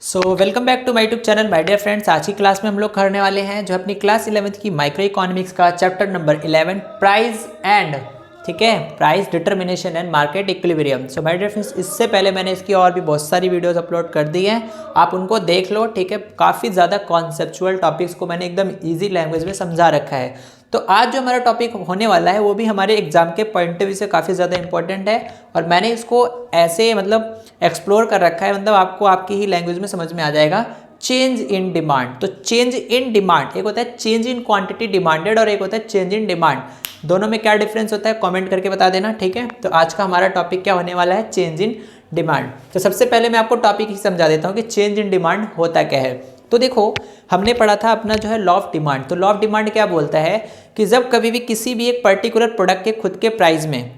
Welcome back to my YouTube channel my dear friends. आज की class में हम लोग करने वाले हैं जो अपनी क्लास 11th की माइक्रो इकोनॉमिक्स का chapter number 11 price and price determination and market equilibrium. So my dear friends, इससे पहले मैंने इसकी और भी बहुत सारी वीडियोस अपलोड कर दी हैं, आप उनको देख लो। ठीक है, काफ़ी ज़्यादा कॉन्सेप्चुअल टॉपिक्स को मैंने एकदम ईजी लैंग्वेज में समझा रखा है। तो आज जो हमारा टॉपिक होने वाला है वो भी हमारे एग्जाम के पॉइंट ऑफ व्यू से काफ़ी ज़्यादा इंपॉर्टेंट है और मैंने इसको ऐसे एक्सप्लोर कर रखा है, आपको आपकी ही लैंग्वेज में समझ में आ जाएगा। चेंज इन डिमांड, तो चेंज इन डिमांड एक होता है चेंज इन क्वांटिटी डिमांडेड और एक होता है चेंज इन डिमांड। दोनों में क्या डिफरेंस होता है कमेंट करके बता देना। ठीक है, तो आज का हमारा टॉपिक क्या होने वाला है, चेंज इन डिमांड। तो सबसे पहले मैं आपको टॉपिक ही समझा देता हूँ कि चेंज इन डिमांड होता क्या है। तो देखो, हमने पढ़ा था अपना जो है लॉ ऑफ डिमांड। तो लॉ ऑफ डिमांड क्या बोलता है कि जब कभी भी किसी भी एक पर्टिकुलर प्रोडक्ट के खुद के प्राइस में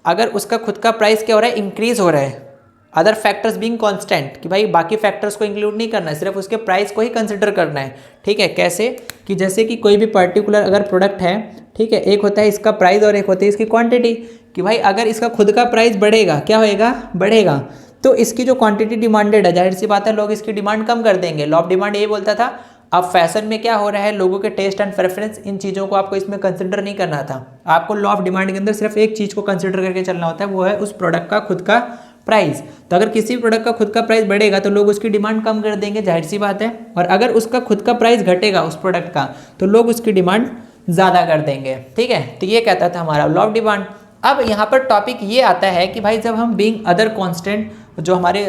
अगर उसका खुद का प्राइस क्या हो रहा है, इंक्रीज हो रहा है, अदर फैक्टर्स बीइंग कांस्टेंट, कि भाई बाकी फैक्टर्स को इंक्लूड नहीं करना है, सिर्फ उसके प्राइस को ही कंसिडर करना है। ठीक है, कैसे कि जैसे कि कोई भी पर्टिकुलर अगर प्रोडक्ट है, ठीक है, एक होता है इसका प्राइस और एक होती है इसकी क्वांटिटी। कि भाई अगर इसका खुद का प्राइस बढ़ेगा, क्या होएगा, बढ़ेगा, तो इसकी जो क्वांटिटी डिमांडेड है, जाहिर सी बात है लोग इसकी डिमांड कम कर देंगे। लॉ ऑफ डिमांड यही बोलता था। अब फैशन में क्या हो रहा है, लोगों के टेस्ट एंड प्रेफरेंस, इन चीज़ों को आपको इसमें कंसिडर नहीं करना था। आपको लॉ ऑफ डिमांड के अंदर सिर्फ एक चीज़ को कंसिडर करके चलना होता है, वो है उस प्रोडक्ट का खुद का प्राइस। तो अगर किसी प्रोडक्ट का खुद का प्राइस बढ़ेगा तो लोग उसकी डिमांड कम कर देंगे, जाहिर सी बात है। और अगर उसका खुद का प्राइस घटेगा उस प्रोडक्ट का, तो लोग उसकी डिमांड ज़्यादा कर देंगे। ठीक है, तो ये कहता था हमारा लॉ ऑफ डिमांड। अब यहाँ पर टॉपिक ये आता है कि भाई जब हम बीइंग अदर कांस्टेंट, जो हमारे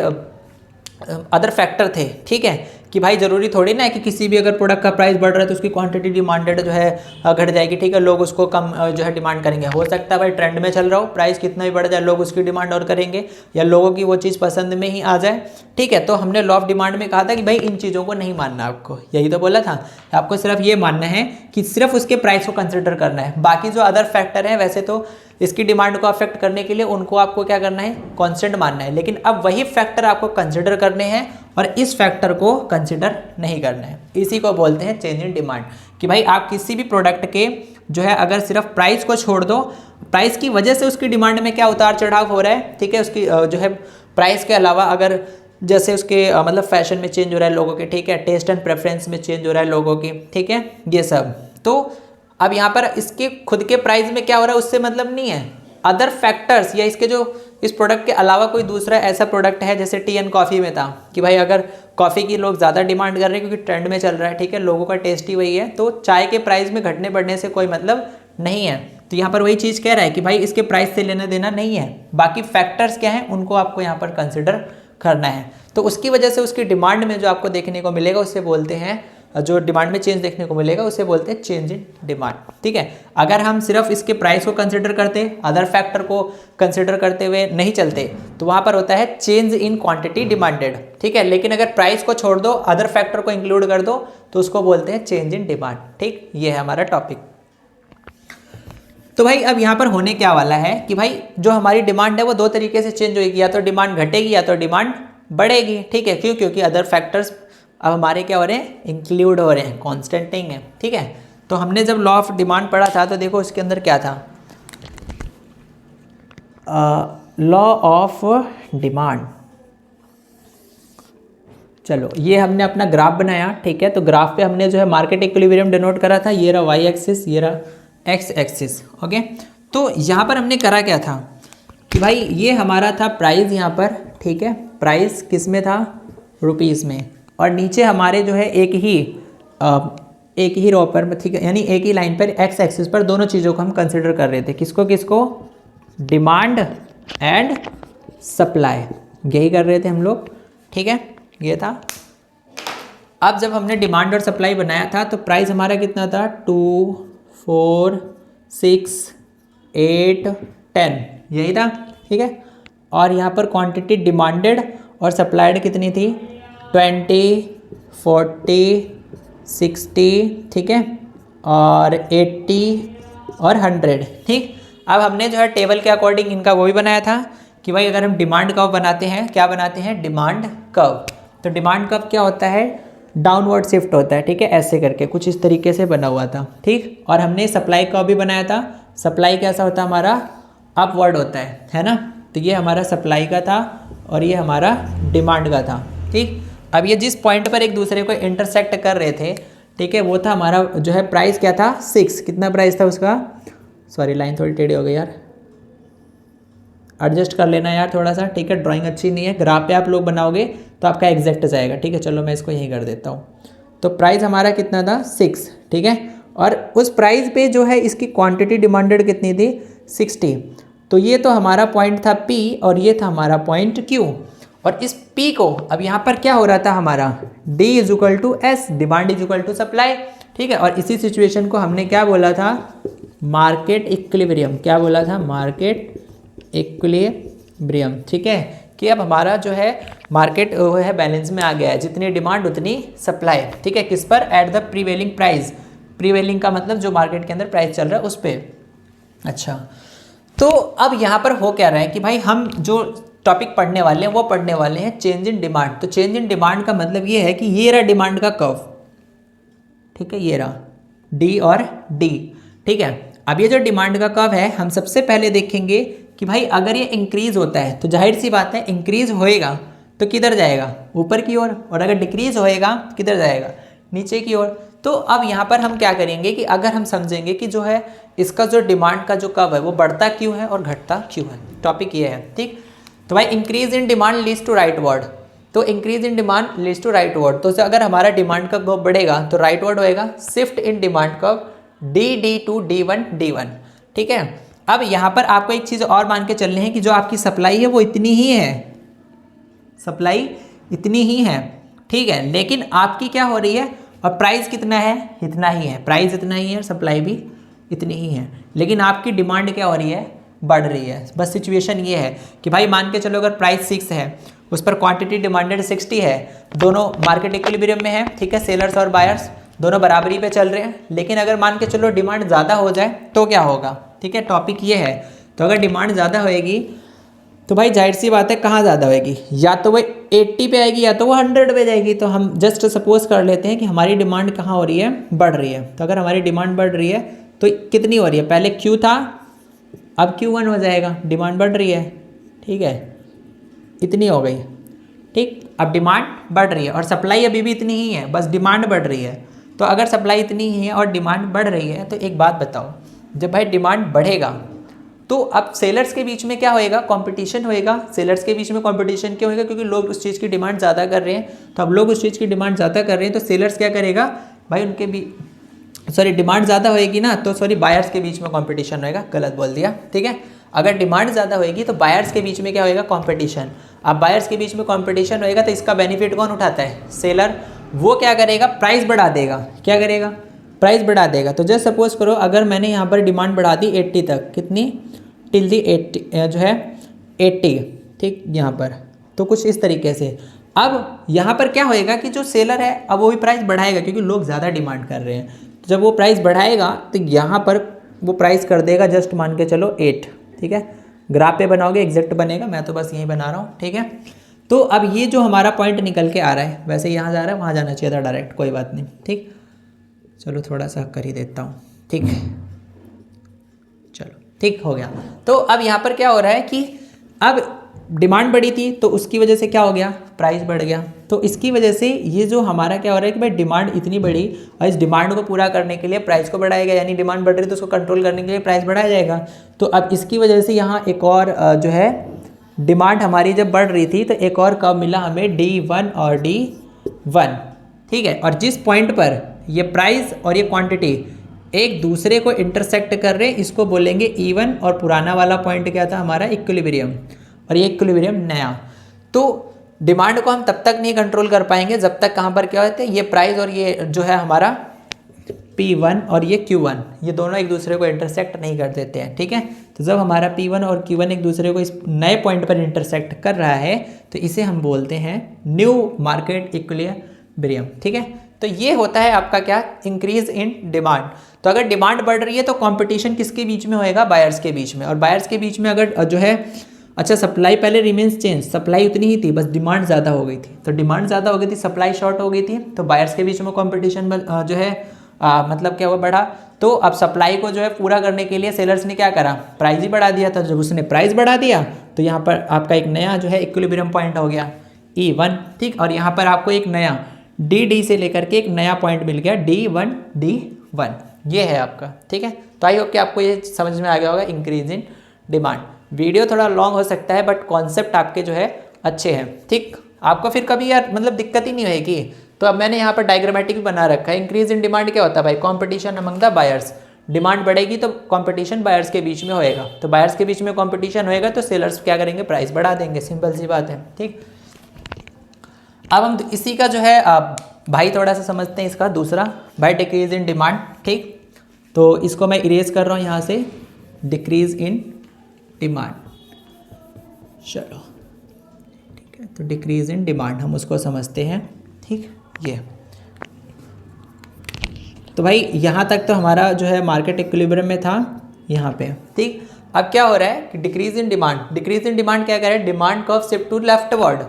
अदर फैक्टर थे, ठीक है, कि भाई ज़रूरी थोड़ी ना है कि किसी भी अगर प्रोडक्ट का प्राइस बढ़ रहा है तो उसकी क्वांटिटी डिमांडेड जो है घट जाएगी। ठीक है, लोग उसको कम जो है डिमांड करेंगे। हो सकता है भाई ट्रेंड में चल रहा हो, प्राइस कितना भी बढ़ जाए, लोग उसकी डिमांड और करेंगे या लोगों की वो चीज़ पसंद में ही आ जाए। ठीक है, तो हमने लॉ ऑफ डिमांड में कहा था कि भाई इन चीज़ों को नहीं मानना, आपको यही तो बोला था, आपको सिर्फ ये मानना है कि सिर्फ उसके प्राइस को कंसिडर करना है। बाकी जो अदर फैक्टर हैं वैसे तो इसकी डिमांड को अफेक्ट करने के लिए उनको आपको क्या करना है, कांस्टेंट मानना है, लेकिन अब वही फैक्टर आपको कंसिडर करने हैं और इस फैक्टर को कंसिडर नहीं करना है। इसी को बोलते हैं चेंज इन डिमांड। कि भाई आप किसी भी प्रोडक्ट के जो है अगर सिर्फ प्राइस को छोड़ दो, प्राइस की वजह से उसकी डिमांड में क्या उतार चढ़ाव हो रहा है, ठीक है, उसकी जो है प्राइस के अलावा अगर जैसे उसके फैशन में चेंज हो रहा है लोगों के, ठीक है, टेस्ट एंड प्रेफरेंस में चेंज हो रहा है लोगों की, ठीक है, ये सब। तो अब यहाँ पर इसके खुद के प्राइस में क्या हो रहा है उससे मतलब नहीं है, अदर फैक्टर्स या इसके जो इस प्रोडक्ट के अलावा कोई दूसरा ऐसा प्रोडक्ट है, जैसे टी एंड कॉफ़ी में था कि भाई अगर कॉफ़ी की लोग ज़्यादा डिमांड कर रहे हैं क्योंकि ट्रेंड में चल रहा है, ठीक है, लोगों का टेस्ट ही वही है, तो चाय के प्राइस में घटने बढ़ने से कोई मतलब नहीं है। तो यहाँ पर वही चीज़ कह रहा है कि भाई इसके प्राइस से लेना देना नहीं है, बाकी फैक्टर्स क्या हैं उनको आपको यहाँ पर कंसिडर करना है। तो उसकी वजह से उसकी डिमांड में जो आपको देखने को मिलेगा उससे बोलते हैं, जो डिमांड में चेंज देखने को मिलेगा उसे बोलते हैं चेंज इन डिमांड। ठीक है, अगर हम सिर्फ इसके प्राइस को कंसिडर करते, अदर फैक्टर को कंसिडर करते हुए नहीं चलते, तो वहाँ पर होता है चेंज इन क्वांटिटी डिमांडेड। ठीक है, लेकिन अगर प्राइस को छोड़ दो, अदर फैक्टर को इंक्लूड कर दो, तो उसको बोलते हैं चेंज इन डिमांड। ठीक, ये है हमारा टॉपिक। तो भाई अब यहाँ पर होने क्या वाला है कि भाई जो हमारी डिमांड है वो दो तरीके से चेंज होगी, या तो डिमांड घटेगी या तो डिमांड बढ़ेगी। ठीक है, क्यों, क्योंकि अदर फैक्टर्स अब हमारे क्या हो रहे हैं, इंक्लूड हो रहे हैं, कांस्टेंट नहीं है। ठीक है, तो हमने जब लॉ ऑफ डिमांड पढ़ा था तो देखो उसके अंदर क्या था, लॉ ऑफ डिमांड। चलो ये हमने अपना ग्राफ बनाया, ठीक है, तो ग्राफ पे हमने जो है मार्केट इक्विलिब्रियम डिनोट करा था, ये रहा वाई एक्सिस, ये रहा एक्स एक्सिस। ओके, तो यहाँ पर हमने करा क्या था कि भाई ये हमारा था प्राइस यहाँ पर, ठीक है, प्राइस किस में था, रुपीज़ में, और नीचे हमारे जो है एक ही रो पर, ठीक है, यानी एक ही लाइन पर एक्स एक्सिस पर दोनों चीज़ों को हम कंसिडर कर रहे थे, किसको किसको, डिमांड एंड सप्लाई, यही कर रहे थे हम लोग। ठीक है, ये था। अब जब हमने डिमांड और सप्लाई बनाया था तो प्राइस हमारा कितना था, 2, 4, 6, 8, 10, यही था। ठीक है, और यहाँ पर क्वांटिटी डिमांडेड और सप्लाइड कितनी थी, 20, 40, 60, ठीक है, और 80 और 100। ठीक, अब हमने जो है टेबल के अकॉर्डिंग इनका वो भी बनाया था कि भाई अगर हम डिमांड कर्व बनाते हैं, क्या बनाते हैं, डिमांड कर्व। तो डिमांड कर्व क्या होता है, डाउनवर्ड शिफ्ट होता है, ठीक है, ऐसे करके कुछ इस तरीके से बना हुआ था। ठीक, और हमने सप्लाई कर्व भी बनाया था, सप्लाई कैसा होता है हमारा, अपवर्ड होता है ना। तो ये हमारा सप्लाई का था और ये हमारा डिमांड का था। ठीक, अब ये जिस पॉइंट पर एक दूसरे को इंटरसेक्ट कर रहे थे, ठीक है, वो था हमारा जो है प्राइस क्या था 6। कितना प्राइस था उसका, सॉरी लाइन थोड़ी टेढ़ी हो गई यार, एडजस्ट कर लेना यार थोड़ा सा, ठीक है, ड्राइंग अच्छी नहीं है, ग्राफ पे आप लोग बनाओगे तो आपका एग्जैक्ट जाएगा, ठीक है। चलो मैं इसको यहीं कर देता हूँ। तो प्राइस हमारा कितना था 6, ठीक है, और उस प्राइस पे जो है इसकी क्वांटिटी डिमांडेड कितनी थी 60। तो ये तो हमारा पॉइंट था P और ये था हमारा पॉइंट Q। और इस P को अब यहाँ पर क्या हो रहा था हमारा D = S, डिमांड = सप्लाई, ठीक है। और इसी सिचुएशन को हमने क्या बोला था, मार्केट इक्विलिब्रियम। क्या बोला था, मार्केट इक्विलिब्रियम, ठीक है, कि अब हमारा जो है मार्केट वो है बैलेंस में आ गया है, जितनी डिमांड उतनी सप्लाई, ठीक है, किस पर, at the prevailing price. Prevailing का मतलब जो मार्केट के अंदर प्राइस चल रहा है उस पर। अच्छा, तो अब यहाँ पर हो क्या रहा है कि भाई हम जो टॉपिक पढ़ने वाले हैं वो पढ़ने वाले हैं चेंज इन डिमांड। तो चेंज इन डिमांड का मतलब ये है कि ये रहा डिमांड का कर्व, ठीक है, ये रहा डी और डी, ठीक है। अब ये जो डिमांड का कर्व है, हम सबसे पहले देखेंगे कि भाई अगर ये इंक्रीज होता है तो जाहिर सी बात है इंक्रीज होएगा तो किधर जाएगा, ऊपर की ओर, और अगर डिक्रीज होएगा किधर जाएगा, नीचे की ओर। तो अब यहाँ पर हम क्या करेंगे कि अगर हम समझेंगे कि जो है इसका जो डिमांड का जो कर्व है वो बढ़ता क्यों है और घटता क्यों है, टॉपिक ये है, ठीक। तो भाई increase in demand leads to rightward, तो increase in demand leads to rightward. तो अगर हमारा डिमांड का कर्व बढ़ेगा तो राइट वर्ड होएगा shift in demand curve D to D1, ठीक है। अब यहाँ पर आपको एक चीज़ और मान के चलनी है कि जो आपकी सप्लाई है वो इतनी ही है, सप्लाई इतनी ही है, ठीक है, लेकिन आपकी क्या हो रही है और प्राइस कितना है, इतना ही है, प्राइस इतना ही है, सप्लाई भी इतनी ही है, लेकिन आपकी डिमांड क्या हो रही है, बढ़ रही है। बस सिचुएशन ये है कि भाई मान के चलो अगर प्राइस 6 है, उस पर क्वांटिटी डिमांडेड 60 है, दोनों मार्केट इक्विलिब्रियम में है, ठीक है, सेलर्स और बायर्स दोनों बराबरी पे चल रहे हैं। लेकिन अगर मान के चलो डिमांड ज़्यादा हो जाए तो क्या होगा, ठीक है, टॉपिक ये है। तो अगर डिमांड ज़्यादा होएगी तो भाई जाहिर सी बात है कहाँ ज़्यादा होएगी, या तो वो 80 पे आएगी या तो वो 100 पे जाएगी। तो हम जस्ट सपोज कर लेते हैं कि हमारी डिमांड कहाँ हो रही है, बढ़ रही है। तो अगर हमारी डिमांड बढ़ रही है तो कितनी हो रही है, पहले Q था अब Q1 हो जाएगा, डिमांड बढ़ रही है, ठीक है, इतनी हो गई, ठीक। अब डिमांड बढ़ रही है और सप्लाई अभी भी इतनी ही है, बस डिमांड बढ़ रही है। तो अगर सप्लाई इतनी ही है और डिमांड बढ़ रही है तो एक बात बताओ, जब भाई डिमांड बढ़ेगा तो अब सेलर्स के बीच में क्या होएगा, कंपटीशन होएगा। सेलर्स के बीच में कंपटीशन क्यों होएगा, क्योंकि लोग उस चीज़ की डिमांड ज़्यादा कर रहे हैं। तो अब लोग उस चीज़ की डिमांड ज़्यादा कर रहे हैं तो सेलर्स क्या करेगा भाई, उनके भी डिमांड ज़्यादा होएगी ना, तो बायर्स के बीच में कंपटीशन होएगा, गलत बोल दिया, ठीक है। अगर डिमांड ज़्यादा होएगी तो बायर्स के बीच में क्या होएगा, कंपटीशन। अब बायर्स के बीच में कंपटीशन होएगा तो इसका बेनिफिट कौन उठाता है, सेलर। वो क्या करेगा, प्राइस बढ़ा देगा, क्या करेगा, प्राइस बढ़ा देगा। तो जस्ट सपोज करो अगर मैंने यहाँ पर डिमांड बढ़ा दी 80 तक, कितनी, टिल दी 80 जो है 80, ठीक, यहाँ पर तो कुछ इस तरीके से। अब यहाँ पर क्या होएगा कि जो सेलर है अब वो भी प्राइस बढ़ाएगा क्योंकि लोग ज़्यादा डिमांड कर रहे हैं। तो जब वो प्राइस बढ़ाएगा तो यहाँ पर वो प्राइस कर देगा जस्ट मान के चलो 8, ठीक है। ग्राफ पे बनाओगे एग्जैक्ट बनेगा, मैं तो बस यहीं बना रहा हूँ, ठीक है। तो अब ये जो हमारा पॉइंट निकल के आ रहा है, वैसे यहाँ जा रहा है वहाँ जाना चाहिए था डायरेक्ट, कोई बात नहीं, ठीक। चलो थोड़ा सा कर ही देता हूँ, ठीक, चलो ठीक हो गया। तो अब यहाँ पर क्या हो रहा है कि अब डिमांड बढ़ी थी तो उसकी वजह से क्या हो गया, प्राइस बढ़ गया। तो इसकी वजह से ये जो हमारा क्या हो रहा है कि भाई डिमांड इतनी बढ़ी और इस डिमांड को पूरा करने के लिए प्राइस को बढ़ाया गया, यानी डिमांड बढ़ रही तो उसको कंट्रोल करने के लिए प्राइस बढ़ाया जाएगा। तो अब इसकी वजह से यहाँ एक और जो है डिमांड हमारी जब बढ़ रही थी तो एक और कर्व मिला हमें D1 और D1, ठीक है। और जिस पॉइंट पर ये प्राइस और ये क्वांटिटी एक दूसरे को इंटरसेक्ट कर रहे हैं इसको बोलेंगे E1, और पुराना वाला पॉइंट क्या था हमारा, इक्विलिब्रियम, और ये इक्विलिब्रियम नया। तो डिमांड को हम तब तक नहीं कंट्रोल कर पाएंगे जब तक कहाँ पर क्या होते हैं, ये प्राइस और ये जो है हमारा P1 और ये Q1, ये दोनों एक दूसरे को इंटरसेक्ट नहीं कर देते हैं, ठीक है। तो जब हमारा P1 और Q1 एक दूसरे को इस नए पॉइंट पर इंटरसेक्ट कर रहा है तो इसे हम बोलते हैं न्यू मार्केट इक्विलिब्रियम, ठीक है। तो ये होता है आपका क्या, इंक्रीज इन डिमांड। तो अगर डिमांड बढ़ रही है तो कंपटीशन किसके बीच में होएगा, बायर्स के बीच में। और बायर्स के बीच में अगर जो है अच्छा सप्लाई पहले रिमेन्स चेंज, सप्लाई उतनी ही थी बस डिमांड ज़्यादा हो गई थी। तो डिमांड ज़्यादा हो गई थी, सप्लाई शॉर्ट हो गई थी, तो बायर्स के बीच में कंपटीशन जो है मतलब क्या हुआ, बढ़ा। तो अब सप्लाई को जो है पूरा करने के लिए सेलर्स ने क्या करा, प्राइस ही बढ़ा दिया था। जब उसने प्राइस बढ़ा दिया तो यहाँ पर आपका एक नया जो है इक्विलिब्रियम पॉइंट हो गया। E1, ठीक। और यहाँ पर आपको एक नया डी से लेकर के एक नया पॉइंट मिल गया D1, ये है आपका, ठीक है। तो आई होप कि आपको ये समझ में आ गया होगा इंक्रीज इन डिमांड। वीडियो थोड़ा लॉन्ग हो सकता है बट कॉन्सेप्ट आपके जो है अच्छे हैं, ठीक। आपको फिर कभी यार मतलब दिक्कत ही नहीं होगी। तो अब मैंने यहाँ पर डायग्रामेटिक भी बना रखा है। इंक्रीज इन डिमांड क्या होता है भाई? Competition among the buyers. Demand बढ़ेगी तो कंपटीशन बायर्स के बीच में होएगा, तो बायर्स के बीच में कंपटीशन होएगा तो सेलर्स क्या करेंगे? प्राइस बढ़ा देंगे, सिंपल सी बात है, ठीक। अब हम इसी का जो है भाई थोड़ा सा समझते हैं इसका दूसरा भाई, डिक्रीज इन डिमांड, ठीक। तो इसको मैं इरेज कर रहा हूँ यहाँ से, डिक्रीज इन डिमांड, चलो ठीक है। तो डिक्रीज इन डिमांड हम उसको समझते हैं, ठीक। ये तो भाई यहाँ तक तो हमारा जो है मार्केट इक्विलिब्रियम में था यहाँ पे, ठीक। अब क्या हो रहा है कि decrease in demand, decrease in demand क्या कर रहा है? Demand curve shift to leftward,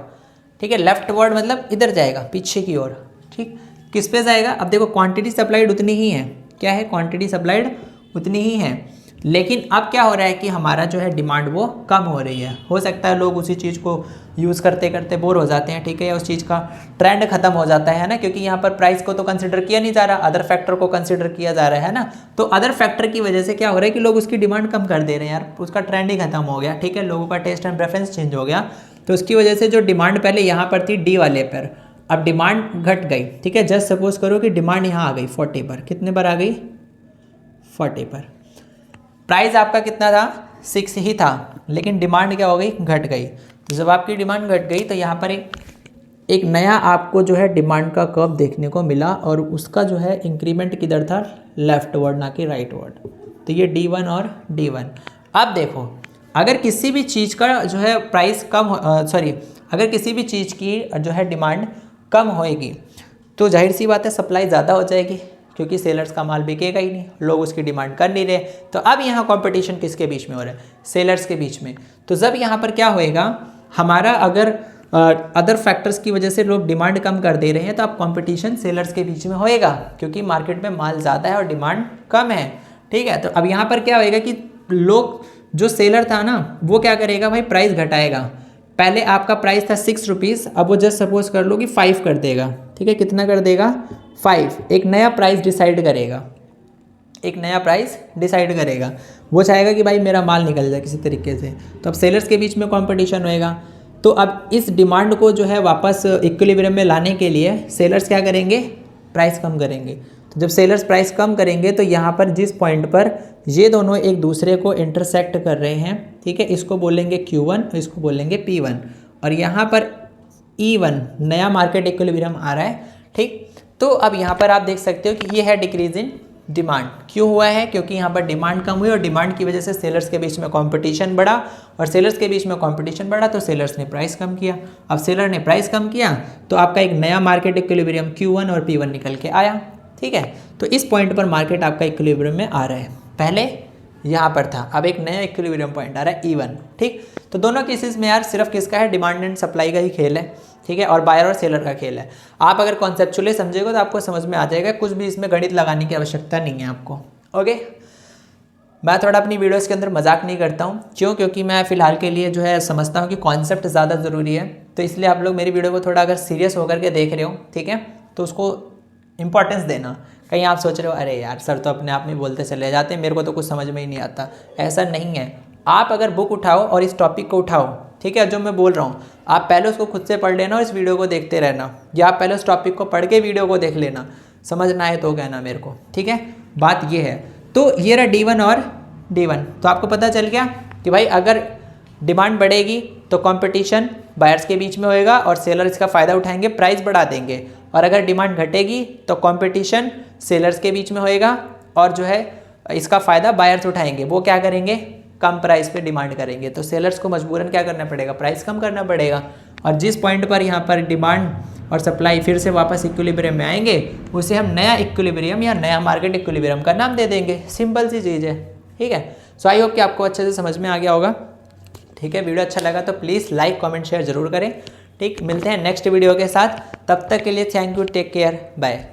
ठीक है। लेफ्टवर्ड मतलब इधर जाएगा, पीछे की ओर, ठीक। किस पे जाएगा? अब देखो क्वांटिटी सप्लाइड उतनी ही है, क्या है? क्वांटिटी सप्लाइड उतनी ही है, लेकिन अब क्या हो रहा है कि हमारा जो है डिमांड वो कम हो रही है। हो सकता है लोग उसी चीज़ को यूज़ करते करते बोर हो जाते हैं, ठीक है, या उस चीज़ का ट्रेंड खत्म हो जाता है ना, क्योंकि यहाँ पर प्राइस को तो कंसिडर किया नहीं जा रहा, अदर फैक्टर को कंसिडर किया जा रहा है ना। तो अदर फैक्टर की वजह से क्या हो रहा है कि लोग उसकी डिमांड कम कर दे रहे हैं यार, उसका ट्रेंड ही खत्म हो गया, ठीक है, लोगों का टेस्ट एंड प्रेफरेंस चेंज हो गया। तो उसकी वजह से जो डिमांड पहले यहाँ पर थी डी वाले पर, अब डिमांड घट गई, ठीक है। जस्ट सपोज करो कि डिमांड यहाँ आ गई 40 पर, कितने पर आ गई? 40 पर। प्राइस आपका कितना था? 6 ही था, लेकिन डिमांड क्या हो गई? घट गई। तो जब आपकी डिमांड घट गई तो यहाँ पर एक नया आपको जो है डिमांड का कर्व देखने को मिला, और उसका जो है इंक्रीमेंट किधर था? लेफ्टवर्ड, ना कि राइटवर्ड। तो ये D1 और D1। अब देखो, अगर किसी भी चीज़ का जो है प्राइस कम अगर किसी भी चीज़ की जो है डिमांड कम होएगी तो जाहिर सी बात है सप्लाई ज़्यादा हो जाएगी, क्योंकि सेलर्स का माल बिकेगा ही नहीं, लोग उसकी डिमांड कर नहीं रहे। तो अब यहाँ कंपटीशन किसके बीच में हो रहा है? सेलर्स के बीच में। तो जब यहाँ पर क्या होएगा, हमारा अगर अदर फैक्टर्स की वजह से लोग डिमांड कम कर दे रहे हैं तो अब कंपटीशन सेलर्स के बीच में होएगा, क्योंकि मार्केट में माल ज़्यादा है और डिमांड कम है, ठीक है। तो अब यहाँ पर क्या होएगा कि लोग, जो सेलर था ना, वो क्या करेगा भाई? प्राइस घटाएगा। पहले आपका प्राइस था 6 रुपीज़, अब वो जस्ट सपोज कर लो कि 5 कर देगा, ठीक है। कितना कर देगा? 5। एक नया प्राइस डिसाइड करेगा, एक नया प्राइस डिसाइड करेगा। वो चाहेगा कि भाई मेरा माल निकल जाए किसी तरीके से, तो अब सेलर्स के बीच में कंपटीशन होएगा। तो अब इस डिमांड को जो है वापस इक्विलिब्रियम में लाने के लिए सेलर्स क्या करेंगे? प्राइस कम करेंगे। तो जब सेलर्स प्राइस कम करेंगे तो यहाँ पर जिस पॉइंट पर ये दोनों एक दूसरे को इंटरसेक्ट कर रहे हैं, ठीक है, इसको बोलेंगे Q1, इसको बोलेंगे P1, और यहाँ पर E1 नया मार्केट इक्विलिब्रियम आ रहा है, ठीक। तो अब यहाँ पर आप देख सकते हो कि ये है डिक्रीज इन डिमांड। क्यों हुआ है? क्योंकि यहाँ पर डिमांड कम हुई और डिमांड की वजह से सेलर्स के बीच में कंपटीशन बढ़ा, और सेलर्स के बीच में कंपटीशन बढ़ा तो सेलर्स ने प्राइस कम किया। अब सेलर ने प्राइस कम किया तो आपका एक नया मार्केट इक्विलिब्रियम Q1 और P1 निकल के आया, ठीक है। तो इस पॉइंट पर मार्केट आपका इक्विलिब्रियम में आ रहा है, पहले यहाँ पर था, अब एक नया इक्विलिब्रियम पॉइंट आ रहा है E1, ठीक। तो दोनों केसेस में यार सिर्फ किसका है? डिमांड एंड सप्लाई का ही खेल है, ठीक है, और बायर और सेलर का खेल है। आप अगर कॉन्सेप्चुअली समझेगा तो आपको समझ में आ जाएगा, कुछ भी इसमें गणित लगाने की आवश्यकता नहीं है आपको, ओके। मैं थोड़ा अपनी वीडियोस के अंदर मजाक नहीं करता हूँ, क्यों? क्योंकि मैं फ़िलहाल के लिए जो है समझता हूँ कि कॉन्सेप्ट ज़्यादा ज़रूरी है, तो इसलिए आप लोग मेरी वीडियो को थोड़ा अगर सीरियस होकर के देख रहे हो, ठीक है, तो उसको इंपॉर्टेंस देना। कहीं आप सोच रहे हो अरे यार सर तो अपने आप में बोलते चले जाते हैं, मेरे को तो कुछ समझ में ही नहीं आता, ऐसा नहीं है। आप अगर बुक उठाओ और इस टॉपिक को उठाओ, ठीक है, जो मैं बोल रहा हूँ, आप पहले उसको खुद से पढ़ लेना और इस वीडियो को देखते रहना, या आप पहले उस टॉपिक को पढ़ के वीडियो को देख लेना, समझना है तो कहना मेरे को, ठीक है। बात ये है। तो ये रहा D1 और D1। तो आपको पता चल गया कि भाई अगर डिमांड बढ़ेगी तो कंपटीशन बायर्स के बीच में होएगा और सेलर इसका फ़ायदा उठाएंगे, प्राइस बढ़ा देंगे, और अगर डिमांड घटेगी तो कंपटीशन सेलर्स के बीच में होएगा और जो है इसका फ़ायदा बायर्स उठाएंगे, वो क्या करेंगे? कम प्राइस पे डिमांड करेंगे। तो सेलर्स को मजबूरन क्या करना पड़ेगा? प्राइस कम करना पड़ेगा। और जिस पॉइंट पर यहाँ पर डिमांड और सप्लाई फिर से वापस इक्विलिब्रियम में आएंगे, उसे हम नया इक्विलिब्रियम या नया मार्केट इक्विलिब्रियम का नाम दे देंगे। सिंपल सी चीज़ है, ठीक है। सो आई होप कि आपको अच्छे से समझ में आ गया होगा, ठीक है। वीडियो अच्छा लगा तो प्लीज़ लाइक कमेंट शेयर जरूर करें, ठीक। मिलते हैं नेक्स्ट वीडियो के साथ, तब तक के लिए thank you, take care, bye.